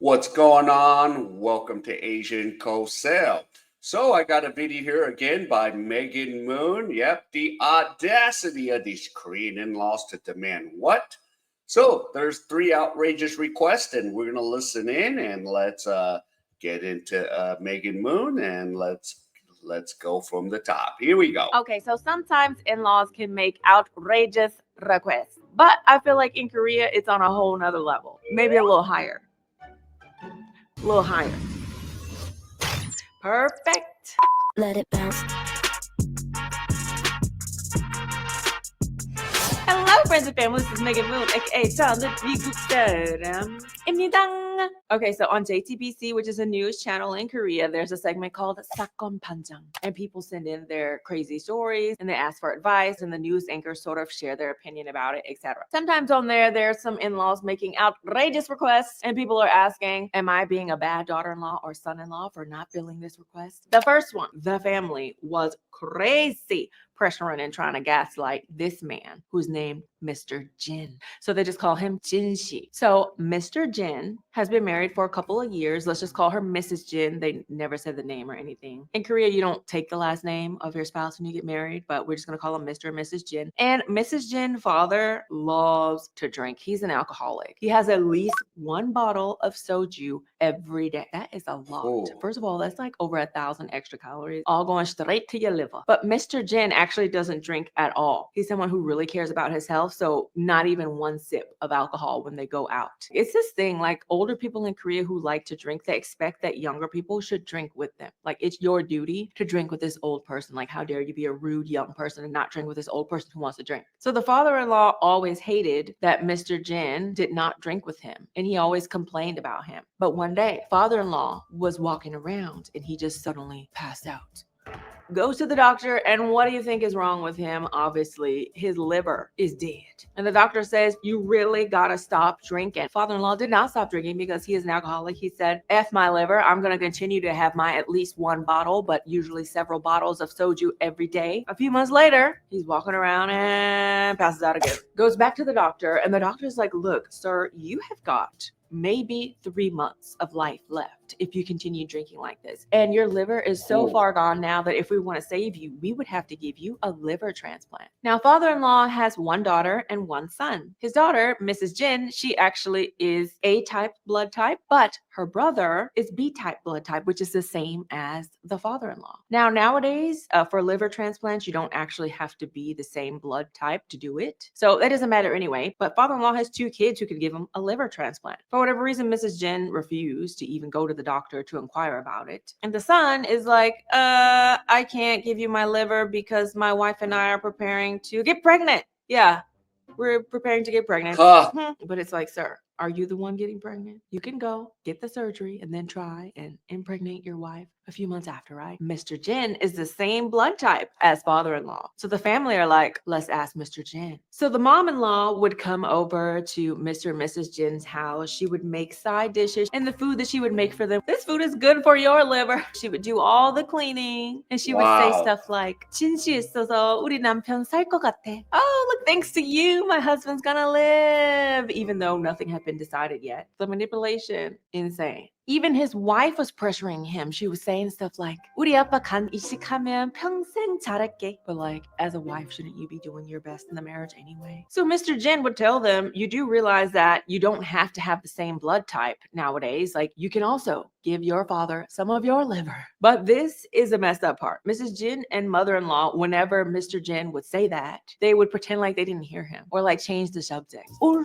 What's going on? Welcome to Asian Cosell. So I got a video here again by Megan Moon. Yep, the audacity of these Korean in-laws to demand what? So there's three outrageous requests, and we're gonna listen in and let's get into Megan Moon and let's go from the top. Here we go. Okay, so sometimes in-laws can make outrageous requests, but I feel like in Korea it's on a whole nother level, maybe a little higher, a little higher. Perfect. Let it bounce. Hello, friends and family. This is Megan Moon, aka Talented Mi국 Saram입니다. Okay, so on JTBC, which is a news channel in Korea, there's a segment called Sakon Panjang, and people send in their crazy stories and they ask for advice, and the news anchors sort of share their opinion about it, etc. Sometimes on there's some in-laws making outrageous requests, and people are asking, "Am I being a bad daughter-in-law or son-in-law for not filling this request?" The first one, the family was crazy pressuring and trying to gaslight this man who's named Mr. Jin. So they just call him Jinshi. So Mr. Jin has been married for a couple of years. Let's just call her Mrs. Jin. They never said the name or anything. In Korea, you don't take the last name of your spouse when you get married, but we're just going to call him Mr. and Mrs. Jin. And Mrs. Jin's father loves to drink. He's an alcoholic. He has at least one bottle of soju every day. That is a lot. Ooh. First of all, that's like over 1,000 extra calories, all going straight to your liver. But Mr. Jin actually doesn't drink at all. He's someone who really cares about his health, so not even one sip of alcohol when they go out. It's this thing, like older people in Korea who like to drink, they expect that younger people should drink with them. Like it's your duty to drink with this old person. Like how dare you be a rude young person and not drink with this old person who wants to drink. So the father-in-law always hated that Mr. Jin did not drink with him, and he always complained about him. But one day, father-in-law was walking around and he just suddenly passed out. Goes to the doctor, and what do you think is wrong with him? Obviously, his liver is dead. And the doctor says, "You really gotta stop drinking." Father-in-law did not stop drinking because he is an alcoholic. He said, "F my liver, I'm gonna continue to have my at least one bottle, but usually several bottles of soju every day." A few months later, he's walking around and passes out again. Goes back to the doctor, and the doctor's like, "Look, sir, you have got maybe 3 months of life left if you continue drinking like this. And your liver is so Ooh. far gone now that if we want to save you, we would have to give you a liver transplant." Now, father-in-law has one daughter and one son. His daughter, Mrs. Jin, she actually is A-type blood type, but her brother is B-type blood type, which is the same as the father-in-law. Now, nowadays, for liver transplants, you don't actually have to be the same blood type to do it. So that doesn't matter anyway. But father-in-law has 2 kids who could give him a liver transplant. For whatever reason, Mrs. Jin refused to even go to the doctor to inquire about it. And the son is like, I can't give you my liver because my wife and I are preparing to get pregnant. Yeah, we're preparing to get pregnant. Huh. But it's like, sir, are you the one getting pregnant? You can go get the surgery and then try and impregnate your wife a few months after, right? Mr. Jin is the same blood type as father-in-law. So the family are like, let's ask Mr. Jin. So the mom-in-law would come over to Mr. and Mrs. Jin's house. She would make side dishes, and the food that she would make for them, "This food is good for your liver." She would do all the cleaning, and she would say Wow. stuff like, "진시 있어서 우리 남편 살 것 같아." Oh, look, thanks to you, my husband's gonna live, even though nothing had been decided yet. The manipulation, insane. Even his wife was pressuring him. She was saying stuff like, "우리 아빠 간 이식하면 평생 잘할게." But like, as a wife, shouldn't you be doing your best in the marriage anyway? So Mr. Jin would tell them, you do realize that you don't have to have the same blood type nowadays. Like, you can also give your father some of your liver. But this is the messed up part. Mrs. Jin and mother-in-law, whenever Mr. Jin would say that, they would pretend like they didn't hear him or like change the subject. Oh,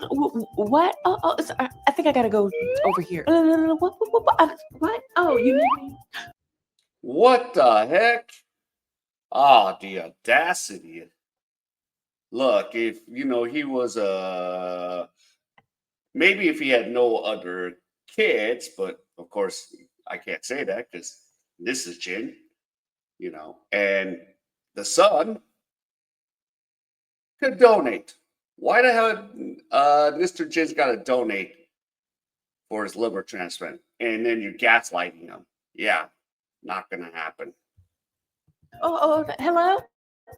what? Oh, sorry. I think I gotta go over here. What? Oh, you need me? What the heck? Ah, the audacity. Look, if he was maybe if he had no other kids, but of course I can't say that because this is Jin, and the son could donate. Why the hell Mr. Jin's got to donate for his liver transplant? And then you're gaslighting him. Yeah, not gonna happen. Oh, hello?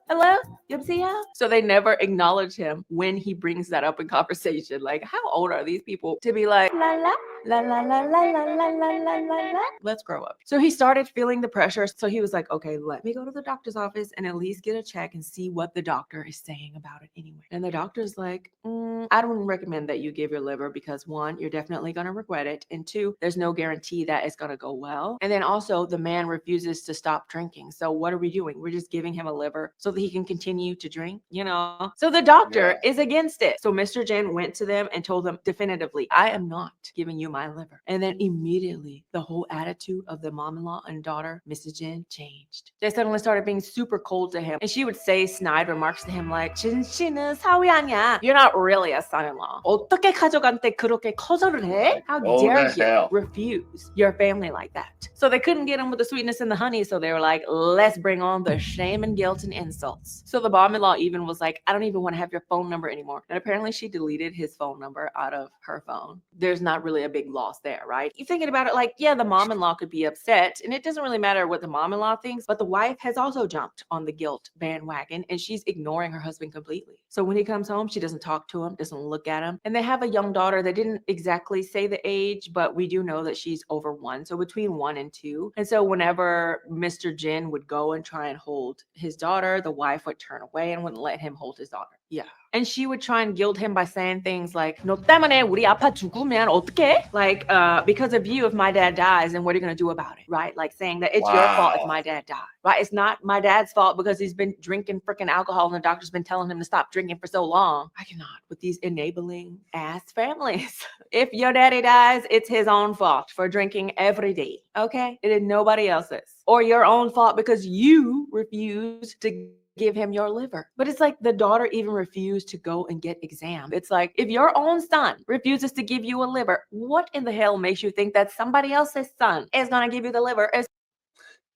Hello? 여보세요? So they never acknowledge him when he brings that up in conversation. Like, how old are these people to be like, la la, La la la la la la la la la la. Let's grow up. So he started feeling the pressure. So he was like, okay, let me go to the doctor's office and at least get a check and see what the doctor is saying about it anyway. And the doctor's like, I don't recommend that you give your liver because one, you're definitely going to regret it. And two, there's no guarantee that it's going to go well. And then also the man refuses to stop drinking. So what are we doing? We're just giving him a liver so that he can continue to drink, you know? So the doctor Yeah. is against it. So Mr. Jen went to them and told them definitively, I am not giving you my liver. And then immediately the whole attitude of the mom-in-law and daughter, Mrs. Jen, changed. They suddenly started being super cold to him. And she would say snide remarks to him like, 진씨는 사위 아니야. You're not really a son-in-law. 어떻게 가족한테 그렇게 거절을 해? Like, How oh, dare the you hell. refuse your family like that? So they couldn't get him with the sweetness and the honey. So they were like, let's bring on the shame and guilt and insults. So the mom-in-law even was like, I don't even want to have your phone number anymore. And apparently she deleted his phone number out of her phone. There's not really a big loss there, right? You're thinking about it like, yeah, the mom-in-law could be upset and it doesn't really matter what the mom-in-law thinks, but the wife has also jumped on the guilt bandwagon and she's ignoring her husband completely. So when he comes home, she doesn't talk to him, doesn't look at him. And they have a young daughter. They didn't exactly say the age, but we do know that she's over 1. So between 1 and 2. And so whenever Mr. Jin would go and try and hold his daughter, the wife would turn away and wouldn't let him hold his daughter. Yeah. And she would try and guilt him by saying things like, 너 때문에 우리 아빠 죽으면 어떡해? Like, because of you, if my dad dies, then what are you going to do about it? Right? Like saying that it's your fault if Wow. my dad died. Right? It's not my dad's fault because he's been drinking freaking alcohol and the doctor's been telling him to stop drinking for so long. I cannot with these enabling ass families. If your daddy dies, it's his own fault for drinking every day. Okay? It is nobody else's. Or your own fault because you refused to give him your liver. But it's like the daughter even refused to go and get examined. It's like if your own son refuses to give you a liver, what in the hell makes you think that somebody else's son is going to give you the liver?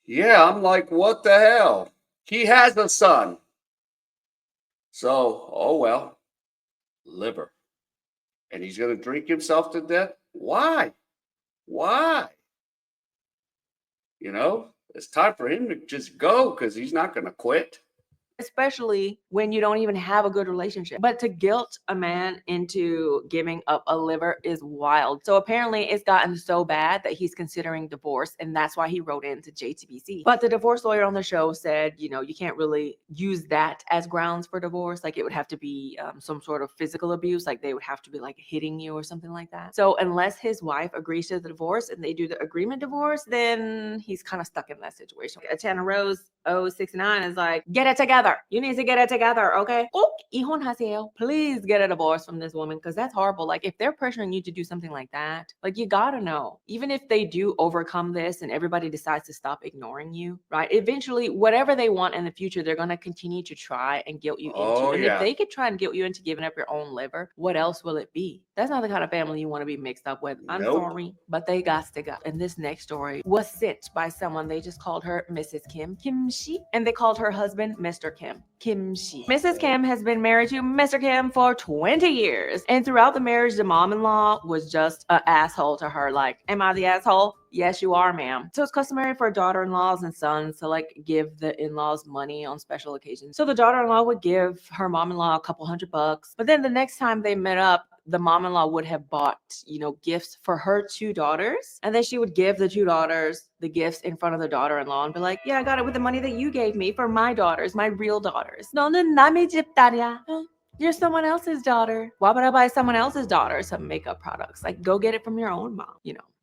Yeah, I'm like, what the hell? He has a son. So, oh well, liver. And he's going to drink himself to death? Why? Why? You know, it's time for him to just go because he's not going to quit. Especially when you don't even have a good relationship. But to guilt a man into giving up a liver is wild. So apparently it's gotten so bad that he's considering divorce, and that's why he wrote into JTBC. But the divorce lawyer on the show said, you know, you can't really use that as grounds for divorce. Like it would have to be some sort of physical abuse, like they would have to be like hitting you or something like that. So unless his wife agrees to the divorce and they do the agreement divorce, then he's kind of stuck in that situation. Chana Rose 069 is like, get it together. You need to get it together, okay? 꼭 이혼하세요. Please get a divorce from this woman because that's horrible. Like if they're pressuring you to do something like that, like you gotta know, even if they do overcome this and everybody decides to stop ignoring you, right? Eventually, whatever they want in the future, they're gonna continue to try and guilt you into. Oh, And if yeah. they could try and guilt you into giving up your own liver, what else will it be? That's not the kind of family you want to be mixed up with. I'm Nope. sorry, but they got to go. And this next story was sent by someone. They just called her Mrs. Kim Shi, and they called her husband Mr. Kim Shi. Mrs. Kim has been married to Mr. Kim for 20 years. And throughout the marriage, the mom-in-law was just an asshole to her. Like, am I the asshole? Yes, you are, ma'am. So it's customary for daughter-in-laws and sons to like give the in-laws money on special occasions. So the daughter-in-law would give her mom-in-law a couple $100. But then the next time they met up, the mom-in-law would have bought, gifts for her 2 daughters. And then she would give the 2 daughters the gifts in front of the daughter-in-law and be like, yeah, I got it with the money that you gave me for my daughters, my real daughters. 너는 남의 집 딸이야. You're someone else's daughter. Why would I buy someone else's daughter some makeup products? Like, go get it from your own mom.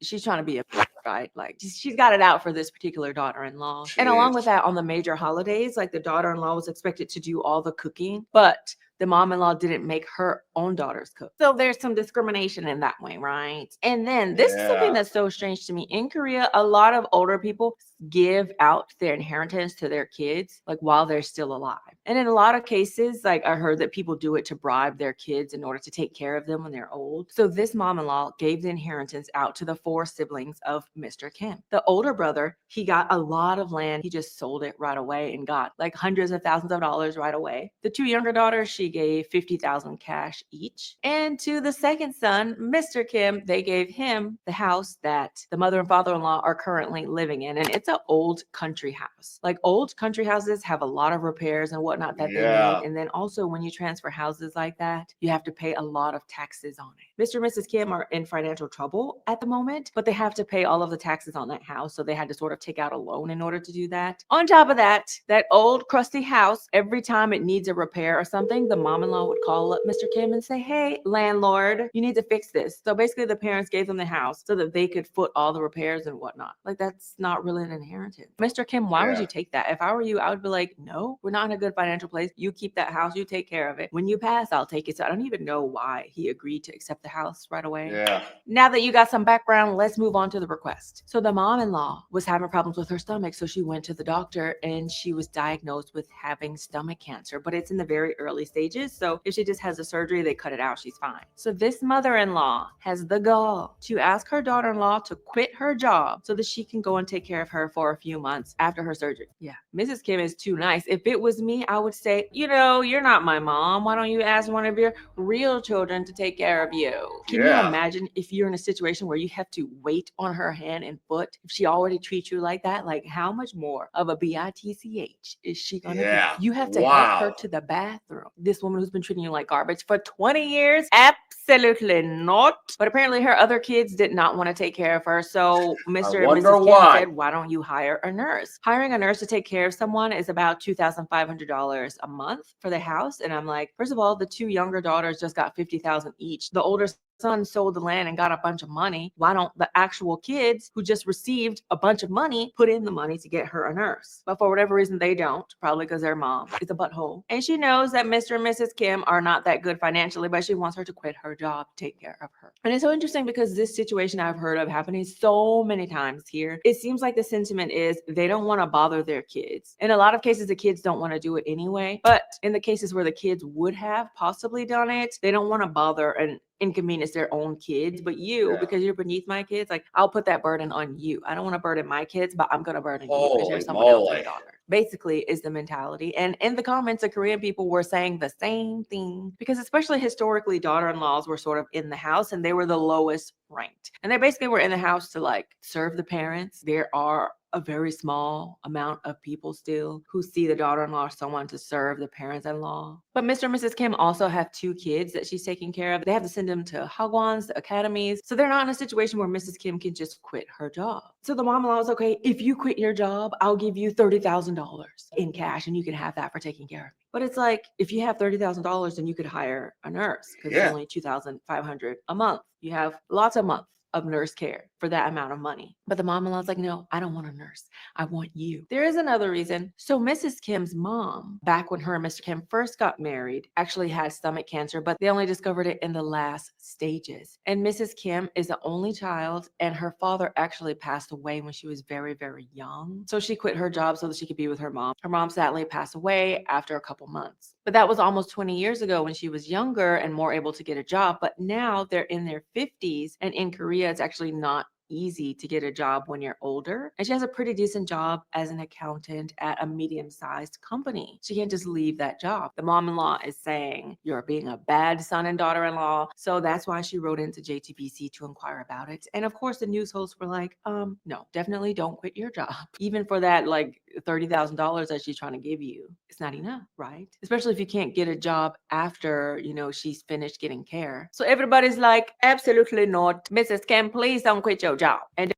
She's trying to be a right? Like, she's got it out for this particular daughter-in-law. And along with Jeez. that, on the major holidays, like the daughter-in-law was expected to do all the cooking, but the mom-in-law didn't make her own daughters cook. So there's some discrimination in that way, right? And then this is something Yeah. that's so strange to me. In Korea, a lot of older people give out their inheritance to their kids, like while they're still alive. And in a lot of cases, like I heard that people do it to bribe their kids in order to take care of them when they're old. So this mom-in-law gave the inheritance out to the 4 siblings of Mr. Kim. The older brother, he got a lot of land. He just sold it right away and got like hundreds of thousands of dollars right away. The 2 younger daughters, she she gave 50,000 cash each. And to the second son, Mr. Kim, they gave him the house that the mother and father-in-law are currently living in. And it's an old country house. Like old country houses have a lot of repairs and whatnot that they need. Yeah. And then also when you transfer houses like that, you have to pay a lot of taxes on it. Mr. and Mrs. Kim are in financial trouble at the moment, but they have to pay all of the taxes on that house. So they had to sort of take out a loan in order to do that. On top of that, that old crusty house, every time it needs a repair or something, the mom-in-law would call up Mr. Kim and say, hey, landlord, you need to fix this. So basically the parents gave them the house so that they could foot all the repairs and whatnot. Like that's not really an inheritance. Mr. Kim, why would Yeah. you take that? If I were you, I would be like, no, we're not in a good financial place. You keep that house, you take care of it. When you pass, I'll take it. So I don't even know why he agreed to accept the house right away. Yeah. Now that you got some background, let's move on to the request. So the mom-in-law was having problems with her stomach, so she went to the doctor and she was diagnosed with having stomach cancer, but it's in the very early stages. So if she just has a surgery, they cut it out, she's fine. So this mother-in-law has the gall to ask her daughter-in-law to quit her job so that she can go and take care of her for a few months after her surgery. Yeah, Mrs. Kim is too nice. If it was me, I would say, you're not my mom. Why don't you ask one of your real children to take care of you? Can you Yeah. imagine if you're in a situation where you have to wait on her hand and foot? If she already treats you like that, like how much more of a bitch is she gonna be? Yeah. You have to help her Wow. to the bathroom. This woman who's been treating you like garbage for 20 years? Absolutely not. But apparently her other kids did not want to take care of her. So I Mr. and wonder Mrs. Kim why. said, why don't you hire a nurse? Hiring a nurse to take care of someone is about $2,500 a month for the house. And I'm like, first of all, the two younger daughters just got 50,000 each. The older son sold the land and got a bunch of money. Why don't the actual kids who just received a bunch of money put in the money to get her a nurse? But for whatever reason, they don't, probably because their mom is a butthole. And she knows that Mr. and Mrs. Kim are not that good financially, but she wants her to quit her job, take care of her. And it's so interesting because this situation I've heard of happening so many times here. It seems like the sentiment is they don't want to bother their kids. In a lot of cases, the kids don't want to do it anyway. But in the cases where the kids would have possibly done it, they don't want to bother and inconvenience their own kids, but you, Yeah. because you're beneath my kids, like I'll put that burden on you. I don't want to burden my kids, but I'm going to burden you because you're Holy someone else's moly. daughter. Basically is the mentality. And in the comments, the Korean people were saying the same thing because especially historically, daughter-in-laws were sort of in the house and they were the lowest ranked. And they basically were in the house to like serve the parents. There are a very small amount of people still who see the daughter-in-law as someone to serve the parents-in-law. But Mr. and Mrs. Kim also have two kids that she's taking care of. They have to send them to hagwons, the academies. So they're not in a situation where Mrs. Kim can just quit her job. So the mom-in-law was okay, if you quit your job, I'll give you $30,000 in cash and you can have that for taking care of me. But it's like, if you have $30,000, then you could hire a nurse because it's Yeah. only $2,500 a month. You have lots of months of nurse care for that amount of money. But the mom-in-law's like, no, I don't want a nurse. I want you. There is another reason. So Mrs. Kim's mom, back when her and Mr. Kim first got married, actually had stomach cancer, but they only discovered it in the last stages. And Mrs. Kim is the only child, and her father actually passed away when she was very, very young. So she quit her job so that she could be with her mom. Her mom sadly passed away after a couple months. But that was almost 20 years ago when she was younger and more able to get a job. But now they're in their 50s, and in Korea, it's actually not easy to get a job when you're older. And she has a pretty decent job as an accountant at a medium-sized company. She can't just leave that job. The mom-in-law is saying, you're being a bad son and daughter-in-law. So that's why she wrote into JTBC to inquire about it. And of course, the news hosts were like, no, definitely don't quit your job. Even for that, like $30,000 that she's trying to give you, it's not enough, right? Especially if you can't get a job after, she's finished getting care. So everybody's like, absolutely not. Mrs. Kim, please don't quit your job. And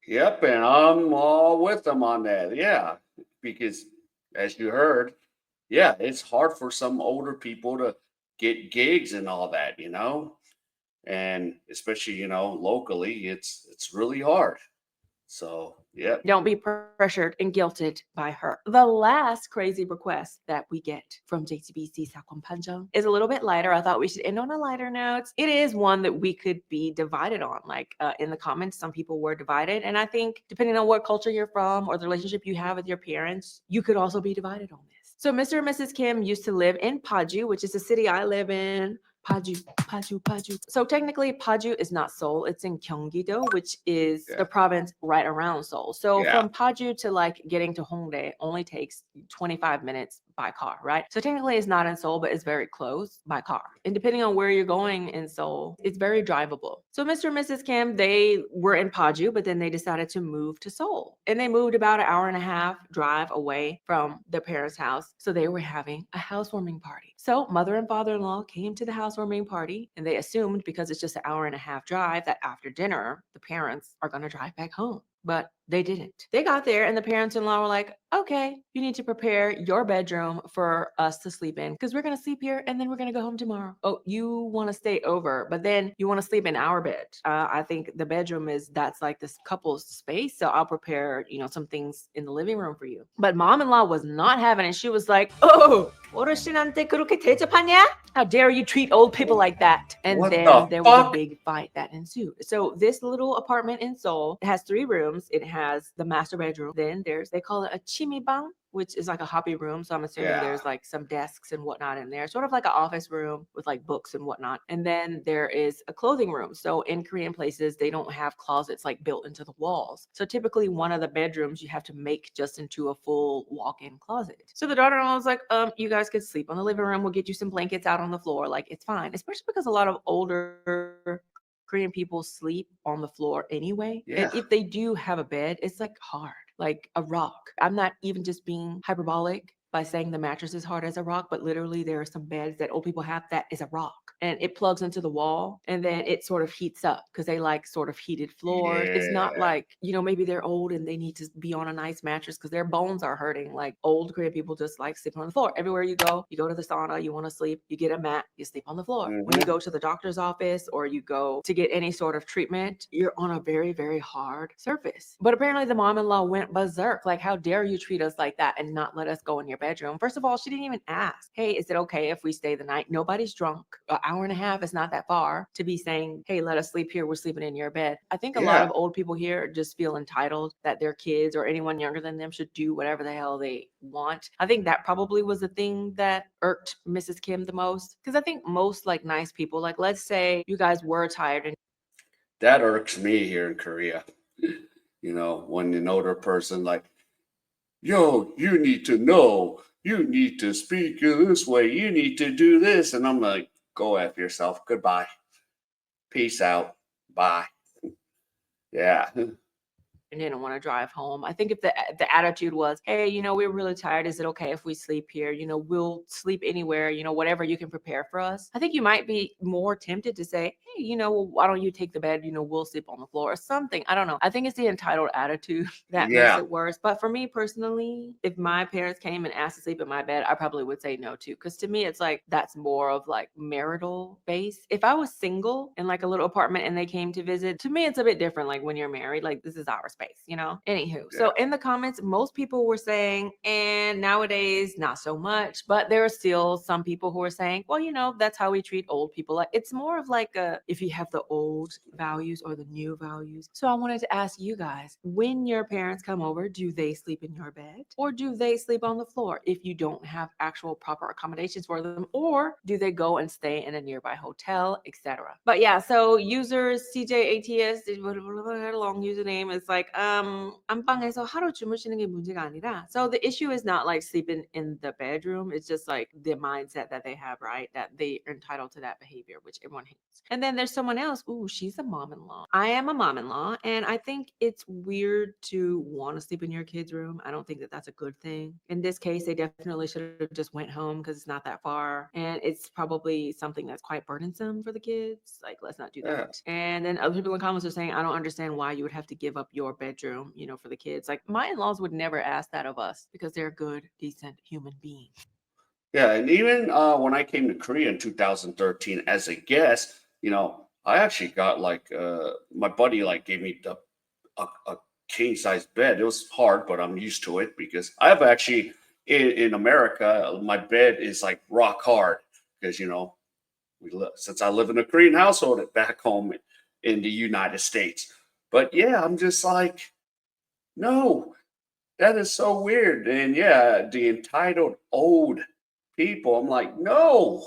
Yep. And I'm all with them on that. Yeah. Because as you heard, yeah, it's hard for some older people to get gigs and all that. And especially, locally, it's really hard. So, yep. don't be pressured and guilted by her. The last crazy request that we get from JTBC Sakwampanjang is a little bit lighter. I thought we should end on a lighter note. It is one that we could be divided on. Like in the comments, some people were divided. And I think depending on what culture you're from or the relationship you have with your parents, you could also be divided on this. So Mr. and Mrs. Kim used to live in Paju, which is the city I live in. Paju. So technically, Paju is not Seoul. It's in Gyeonggi-do, which is Yeah. the province right around Seoul. So Yeah. from Paju to like getting to Hongdae only takes 25 minutes by car, right? So technically, it's not in Seoul, but it's very close by car. And depending on where you're going in Seoul, it's very drivable. So Mr. and Mrs. Kim, they were in Paju, but then they decided to move to Seoul. And they moved about an hour and a half drive away from their parents' house. So they were having a housewarming party. So mother and father-in-law came to the housewarming party, and they assumed because it's just an hour and a half drive that after dinner, the parents are going to drive back home. But they didn't. They got there, and the parents-in-law were like, okay, you need to prepare your bedroom for us to sleep in because we're going to sleep here and then we're going to go home tomorrow. Oh, you want to stay over, but then you want to sleep in our bed. I think the bedroom that's like this couple's space. So I'll prepare, some things in the living room for you. But mom-in-law was not having it. She was like, oh, 어르신한테 그렇게 대접하냐? How dare you treat old people like that? And What then the there was a fuck? big fight that ensued. So this little apartment in Seoul, it has 3 rooms. It has the master bedroom. Then they call it a chimibang, which is like a hobby room. So I'm assuming Yeah. there's like some desks and whatnot in there, sort of like an office room with like books and whatnot. And then there is a clothing room. So in Korean places, they don't have closets like built into the walls. So typically one of the bedrooms you have to make just into a full walk-in closet. So the daughter-in-law was like, you guys could sleep on the living room. We'll get you some blankets out on the floor. Like, it's fine. Especially because a lot of older Korean people sleep on the floor anyway. Yeah. And if they do have a bed, it's like hard, like a rock. I'm not even just being hyperbolic by saying the mattress is hard as a rock, but literally there are some beds that old people have that is a rock and it plugs into the wall and then it sort of heats up because they like sort of heated floors. It's not Yeah. like, maybe they're old and they need to be on a nice mattress because their bones are hurting. Like old Korean people just like sleeping on the floor. Everywhere you go to the sauna, you want to sleep, you get a mat, you sleep on the floor. When you Mhm. go to the doctor's office or you go to get any sort of treatment, you're on a very, very hard surface. But apparently the mom-in-law went berserk. Like, how dare you treat us like that and not let us go in your bedroom? First of all, she didn't even ask, hey, is it okay if we stay the night? Nobody's drunk. An hour and a half is not that far to be saying, hey, let us sleep here. We're sleeping in your bed. I think a lot Yeah. of old people here just feel entitled that their kids or anyone younger than them should do whatever the hell they want. I think that probably was the thing that irked Mrs. Kim the most. Because I think most like nice people, like let's say you guys were tired and That irks me here in Korea. When an older person like, yo, you need to know, you need to speak this way, you need to do this. And I'm like, go F yourself. Goodbye. Peace out. Bye. Yeah. didn't want to drive home. I think if the attitude was, hey, we're really tired. Is it okay if we sleep here? We'll sleep anywhere, whatever you can prepare for us. I think you might be more tempted to say, hey, well, why don't you take the bed? We'll sleep on the floor or something. I don't know. I think it's the entitled attitude that makes Yeah. it worse. But for me personally, if my parents came and asked to sleep in my bed, I probably would say no too. Because to me, it's like that's more of like marital base. If I was single in like a little apartment and they came to visit, to me, it's a bit different. Like when you're married, like this is our space, Anywho, so in the comments, most people were saying, and nowadays, not so much, but there are still some people who are saying, well, that's how we treat old people. Like it's more of like if you have the old values or the new values. So I wanted to ask you guys, when your parents come over, do they sleep in your bed or do they sleep on the floor if you don't have actual proper accommodations for them, or do they go and stay in a nearby hotel, etc.? But yeah, so users CJATS, long username, is like, 안방에서 하루 주무시는 게 문제가 아니라. So the issue is not like sleeping in the bedroom. It's just like the mindset that they have, right? That they are entitled to that behavior, which everyone hates. And then there's someone else. Ooh, she's a mom-in-law. I am a mom-in-law, and I think it's weird to want to sleep in your kid's room. I don't think that that's a good thing. In this case, they definitely should have just went home because it's not that far, and it's probably something that's quite burdensome for the kids. Like, let's not do Yeah. that. And then other people in comments are saying, I don't understand why you would have to give up your bedroom, for the kids. Like my in-laws would never ask that of us because they're good, decent human beings. Yeah. And even when I came to Korea in 2013 as a guest, I actually got like my buddy like gave me a king size bed. It was hard, but I'm used to it because I've actually in America, my bed is like rock hard because since I live in a Korean household back home in the United States. But yeah, I'm just like, no, that is so weird. And yeah, the entitled old people, I'm like, no,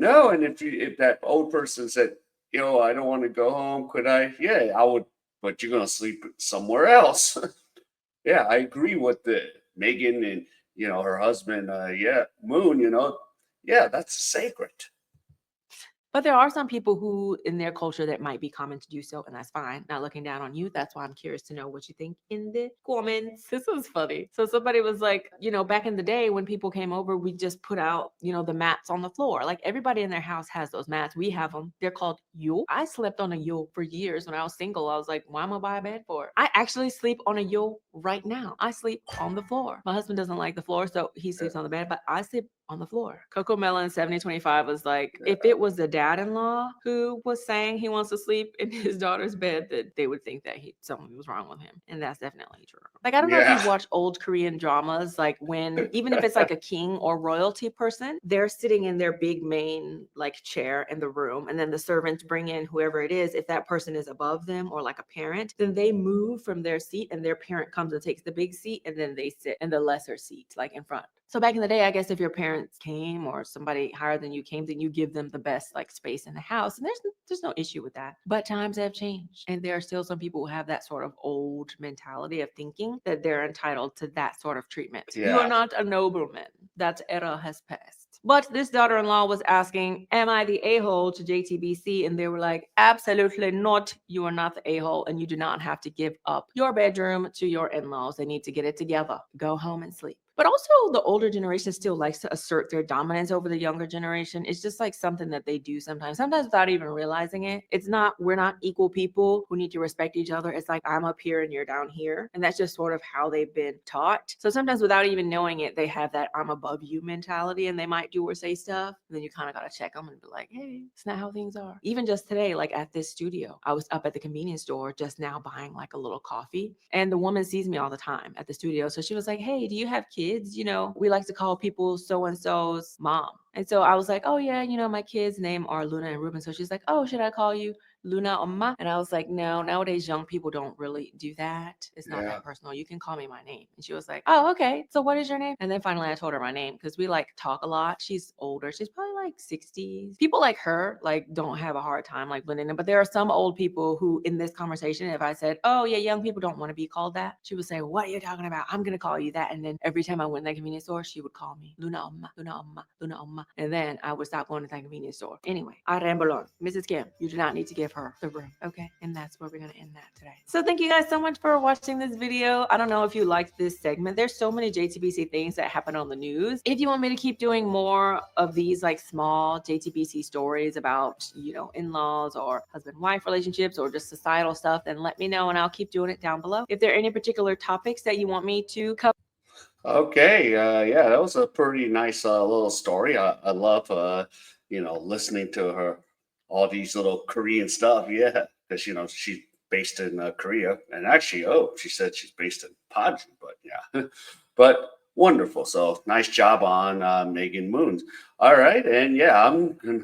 No, and if that old person said, I don't want to go home, could I? Yeah, I would, but you're gonna sleep somewhere else. Yeah, I agree with the Megan and her husband, yeah, Moon, yeah, that's sacred. But there are some people who, in their culture, that might be common to do so, and that's fine. Not looking down on you. That's why I'm curious to know what you think in the comments. This was funny. So somebody was like, back in the day when people came over, we just put out, the mats on the floor. Like everybody in their house has those mats. We have them. They're called yule. I slept on a yule for years when I was single. I was like, why am I buy a bed for it? I actually sleep on a yule right now. I sleep on the floor. My husband doesn't like the floor, so he sleeps on the bed, but I sleep on the floor. Coco Melon 7025 was like, if it was the dad-in-law who was saying he wants to sleep in his daughter's bed, that they would think that something was wrong with him. And that's definitely true. Like, I don't know if Yeah, you've watched old Korean dramas, like when, even if it's like a king or royalty person, they're sitting in their big main like chair in the room. And then the servants bring in whoever it is. If that person is above them or like a parent, then they move from their seat and their parent comes and takes the big seat. And then they sit in the lesser seat, like in front. So back in the day, I guess if your parents came or somebody higher than you came, then you give them the best like space in the house. And there's no issue with that. But times have changed. And there are still some people who have that sort of old mentality of thinking that they're entitled to that sort of treatment. You are yeah, not a nobleman. That era has passed. But this daughter-in-law was asking, am I the a-hole to JTBC? And they were like, absolutely not. You are not the a-hole and you do not have to give up your bedroom to your in-laws. They need to get it together. Go home and sleep. But also, the older generation still likes to assert their dominance over the younger generation. It's just like something that they do sometimes without even realizing it. It's not, we're not equal people who need to respect each other. It's like, I'm up here and you're down here. And that's just sort of how they've been taught. So sometimes without even knowing it, they have that I'm above you mentality and they might do or say stuff. And then you kind of got to check them and be like, hey, it's not how things are. Even just today, like at this studio, I was up at the convenience store just now buying like a little coffee. And the woman sees me all the time at the studio. So she was like, hey, do you have kids? We like to call people so-and-so's mom. And so I was like, oh yeah, my kids' name are Luna and Ruben. So she's like, oh, should I call you Luna Oma? And I was like, no, nowadays young people don't really do that. It's not yeah, that personal. You can call me my name. And she was like, oh, okay. So what is your name? And then finally I told her my name because we like talk a lot. She's older. She's probably like 60s. People like her like don't have a hard time like blending in. But there are some old people who in this conversation, if I said, oh yeah, young people don't want to be called that, she would say, what are you talking about? I'm gonna call you that. And then every time I went to the convenience store, she would call me Luna Oma, Luna Oma, Luna Oma. And then I would stop going to the convenience store. Anyway, I ramble on. Mrs. Kim, you do not need to give her the room. Okay. And that's where we're going to end that today. So thank you guys so much for watching this video. I don't know if you liked this segment. There's so many JTBC things that happen on the news. If you want me to keep doing more of these like small JTBC stories about, in-laws or husband-wife relationships or just societal stuff, then let me know and I'll keep doing it down below. If there are any particular topics that you want me to cover. okay, yeah, that was a pretty nice little story. I love, listening to her, all these little Korean stuff. Yeah, because she's based in Korea, and actually, she said she's based in Paju, but yeah, but wonderful. So nice job on Megan Moons. All right, and yeah,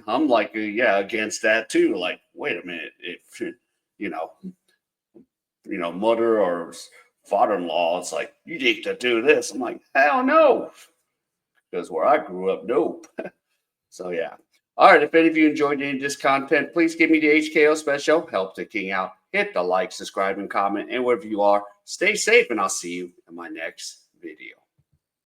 I'm like yeah against that too. Like, wait a minute, if you know mother or father-in-law, it's like you need to do this. I'm like, hell no, because where I grew up, nope. So yeah. All right. If any of you enjoyed any of this content, please give me the HKO special. Help the king out. Hit the like, subscribe, and comment. And wherever you are, stay safe, and I'll see you in my next video.